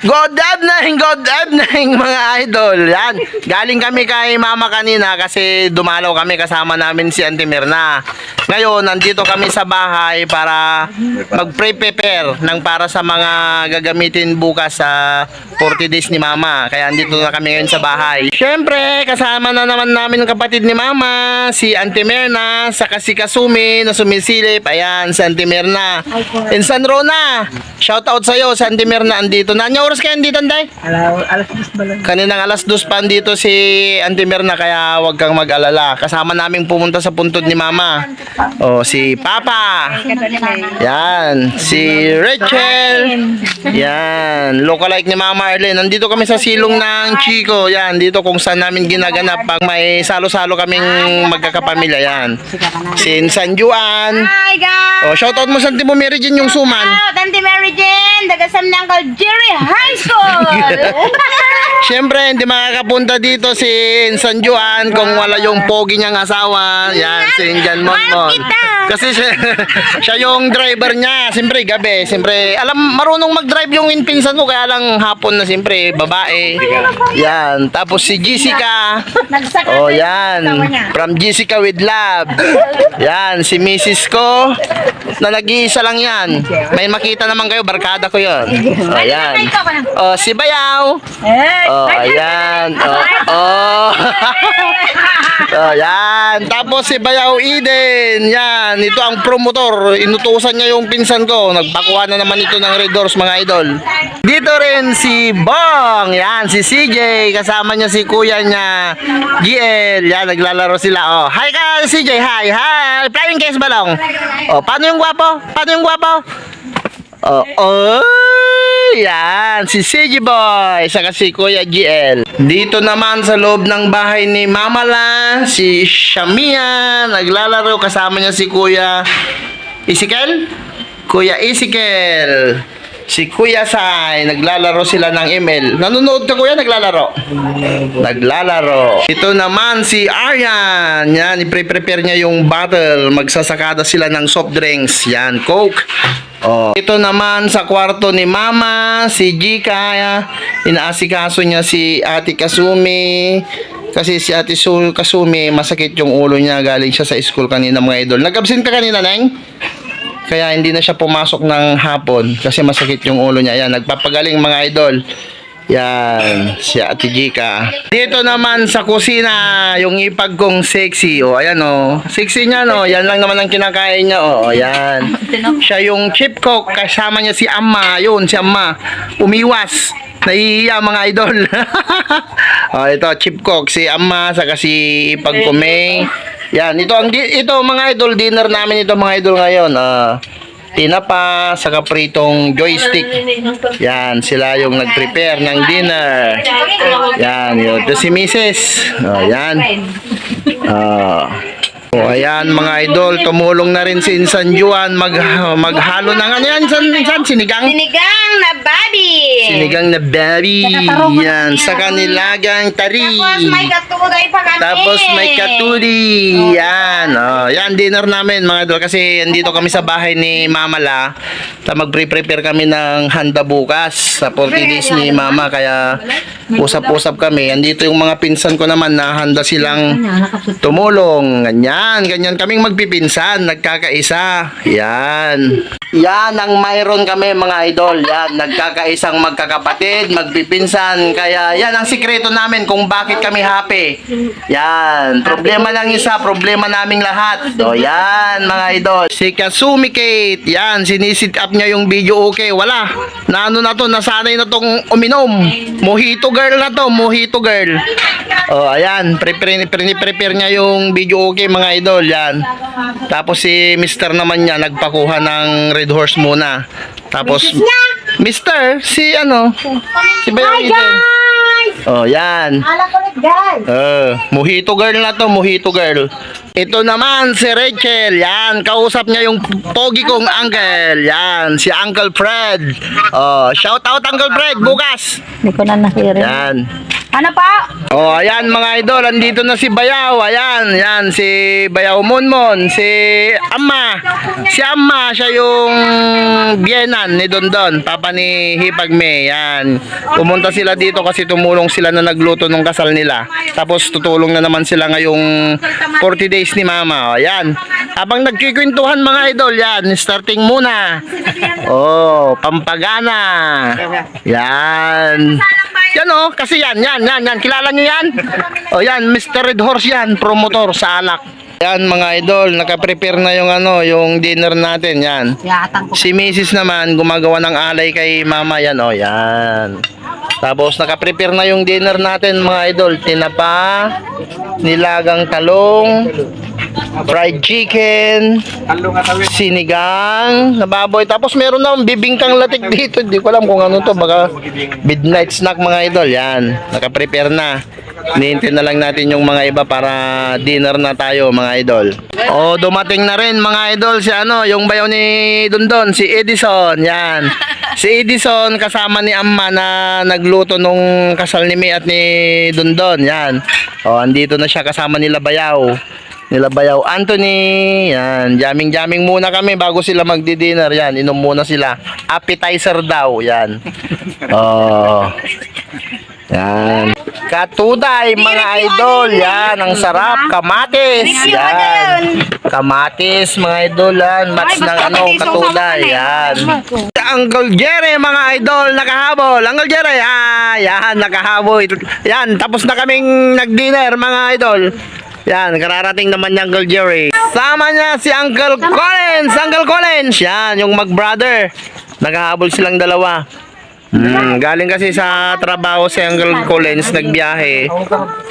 Good evening mga idol. Yan, galing kami kay mama kanina kasi dumalaw kami, kasama namin si Auntie Mirna. Ngayon, nandito kami sa bahay para mag-prepare ng para sa mga gagamitin bukas sa 40 days ni mama. Kaya andito na kami ngayon sa bahay. Siyempre, kasama na naman namin ang kapatid ni mama, si Auntie Mirna, saka si Kasumi na sumisilip. Ayan, si Auntie Mirna. Insan Rona, shout out sa'yo, si Auntie Mirna andito. Nanya oras kayo andito, Anday? Alas 2 ba lang? Kaninang alas 2 pa andito si Auntie Mirna, kaya huwag kang mag-alala. Kasama namin pumunta sa puntod ni mama. Oh, si Papa. Yan, si Rachel. Yan, lookalike ni Mama Arlene. Nandito kami sa silong ng Chico. Yan, dito kung saan namin ginaganap pag may salo-salo kaming magkakapamilya. Yan. Si San Juan. Hi guys! Oh, shoutout mo sa Auntie mo Mary Jane yung suman. Out, Auntie Mary Jane, dagasam ng Uncle Jerry High School! Siyempre, hindi makakapunta dito si San Juan kung wala yung pogi niyang asawa. Yan, si Indian Monmon. Kasi siya yung driver niya. Siyempre, gabi. Siyempre, marunong mag-drive yung pinsan ko. Kaya lang hapon na siyempre, babae. Yan. Tapos si Jessica. Oh, yan. From Jessica with Love. Yan, si Mrs. ko. Na nag-iisa lang yan. May makita naman kayo, barkada ko yun. Oh, yan. Oh, si Bayaw. Oh, ayan. Oh. Oh, yan. Tapos si Bayaw Eden. Yan. Ito ang promotor. Inutusan niya yung pinsan ko. Nagpakuha na naman ito ng Red Doors, mga idol. Dito rin si Bong. Yan. Si CJ. Kasama niya si kuya niya, GL. Yan. Naglalaro sila. Oh. Hi ka, CJ. Hi. Hi. Flying case balong. Oh. Paano yung gwapo? Paano yung gwapo? Oh. Oh. Yan, si CG Boy, saka si Kuya GL. Dito naman sa loob ng bahay ni Mama La, si Shamia, naglalaro, kasama niya si Kuya Isikel. Kuya Isikel. Si Kuya Sai, naglalaro sila ng ML. Nanonood ka, Kuya? Naglalaro? Naglalaro. Ito naman si Aryan. Yan, i-prepare niya yung bottle. Magsasakada sila ng soft drinks. Yan, Coke. Oh. Ito naman sa kwarto ni Mama, si Jika, inaasikaso niya si Ate Kasumi. Kasi si Ate Kasumi, masakit yung ulo niya. Galing siya sa school kanina, mga idol. Nag-absent ka kanina, Neng? Kaya hindi na siya pumasok ng hapon kasi masakit yung ulo niya. Yan, nagpapagaling, mga idol. Yan, si Ate Jika. Dito naman sa kusina, yung ipag kong sexy. O, ayan o. Sexy niya, no. Yan lang naman ang kinakain niya. O, ayan. Siya yung chip cook. Kasama niya si Amma. Yun, si Amma. Umiwas. Nahihiya, mga idol. O, ito, chip cook. Si Amma, saka si ipag kumay. Yan, ito mga idol. Dinner namin ito, mga idol, ngayon. Tinapa, saka pritong joystick. Yan, sila yung nag-prepare ng dinner. Yan, yun. Ito si Mrs. Oh, yan. Oh, ayan, mga idol, tumulong na rin si Insan Juan maghalo ng ano yan, Insan? Sinigang? Sinigang na babi! Sinigang na babi. Yan, sa kanilagang tari. Tapos may katulay pa kami. Tapos may katuri. Yan. Oh, yan, dinner namin, mga idol. Kasi andito kami sa bahay ni Mama La. Mag-prepare kami ng handa bukas sa 40 days ni Mama. Kaya usap-usap kami. Andito yung mga pinsan ko naman na handa silang tumulong. Ganyan kaming magpipinsan. Nagkakaisa. Yan. Yan ang mayroon kami, mga idol. Yan, nagkakaisang magkakapatid, magpipinsan. Kaya yan ang sikreto namin kung bakit kami happy. Yan, problema lang isa, problema naming lahat. So yan, mga idol. Si Kasumi Kate, yan, sinisit up niya yung video, okay. Wala, na ano na to, nasanay na tong uminom. Mojito girl na to, mojito girl. Oh, ayan, prepare niya yung video, okay, mga idol. Yan. Tapos si Mr. naman niya, nagpakuha ng Red Horse muna. Tapos Mr. si ano? Si Bayaw Eden. Oh, yan. Mojito girl na to, mojito girl. Ito naman si Rachel. Yan, kausap niya yung pogi kong uncle. Yan, si Uncle Fred. Oh, shout out Uncle Fred bukas. Hindi ko na nahirin. Yan. Ano pa? Oh, ayan mga idol, andito na si Bayaw. Ayan, yan si Bayaw Monmon, si Amma. Si Amma, siya yung biyenan ni Dondon, papa ni Hipagme. Yan. Pumunta sila dito kasi tumulong sila na nagluto ng kasal nila. Tapos tutulong na naman sila ngayong 40 days ni Mama. Ayan. Habang nagkikwentuhan mga idol, yan, starting muna. Oh, Pampagana. Yan. Yan oh, kasi yan. Kilala nyo yan? O yan, Mr. Red Horse yan, promotor sa alak. Yan mga idol, nakaprepare na yung yung dinner natin, yan. Yatang ko. Si Mrs. naman, gumagawa ng alay kay Mama, yan o, yan. Tapos nakaprepare na yung dinner natin mga idol, tinapa, nilagang talong, fried chicken, sinigang na baboy. Tapos meron na bibingkang latik dito. Hindi ko alam kung ano to. Baka midnight snack mga idol. Yan. Nakaprepare na. Nihintay na lang natin yung mga iba para dinner na tayo mga idol. Oh, dumating na rin mga idol si yung bayaw ni Dondon, si Edison. Yan. Si Edison kasama ni Amma na nagluto nung kasal ni May at ni Dondon. Yan. Oh, andito na siya kasama nila Bayaw. Nila Bayaw Anthony. Yan. Jamming muna kami bago sila magdi-dinner. Yan. Inom muna sila. Appetizer daw. Yan. Oh. Yan. Katuday mga idol. Yan. Ang sarap. Kamatis. Yan. Kamatis mga idol. Yan. Match ng katuday. Yan. Uncle Jerry mga idol. Nakahabol. Uncle Jerry. Yan. Nakahabol. Yan. Tapos na kaming nag-dinner mga idol. Yan, kararating naman ni Uncle Jerry. Sama niya si Uncle Collins. Uncle Collins. Yan, yung mag-brother. Naghahabol silang dalawa. Galing kasi sa trabaho si Uncle Collins, nagbiyahe.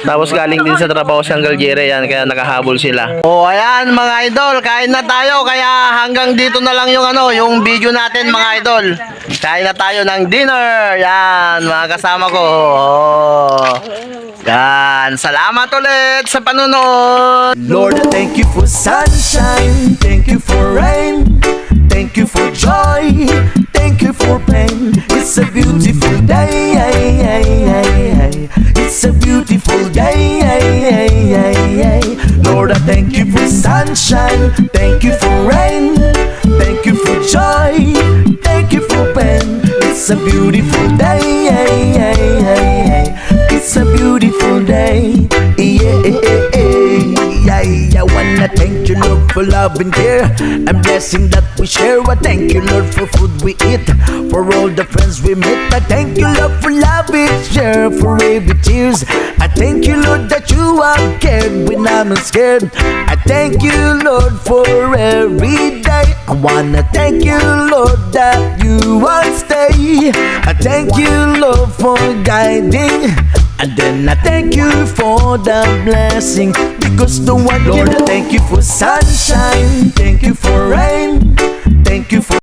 Tapos galing din sa trabaho si Uncle Jerry. Yan, kaya nakahabol sila. Oh, ayan mga idol. Kain na tayo. Kaya hanggang dito na lang yung yung video natin mga idol. Kain na tayo ng dinner. Yan, mga kasama ko. Oh. Yan, salamat ulit sa panonood. Lord, thank you for sunshine, thank you for rain, thank you for joy, thank you for pain. It's a beautiful day, it's a beautiful day. Lord, I thank you for sunshine, thank you for rain, thank you for joy, thank you for pain. It's a beautiful day, it's a beautiful day. I wanna thank you, Lord, for love and care and blessing that we share. I thank you, Lord, for food we eat, for all the friends we meet. I thank you, Lord, for love we share, for every tears. I thank you, Lord, that you are cared when I'm scared. I thank you, Lord, for every day. I wanna thank you, Lord, that you will stay. I thank you, Lord, for guiding. And then I thank you for the blessing, because no one, Lord, I thank you for sunshine, thank you for rain,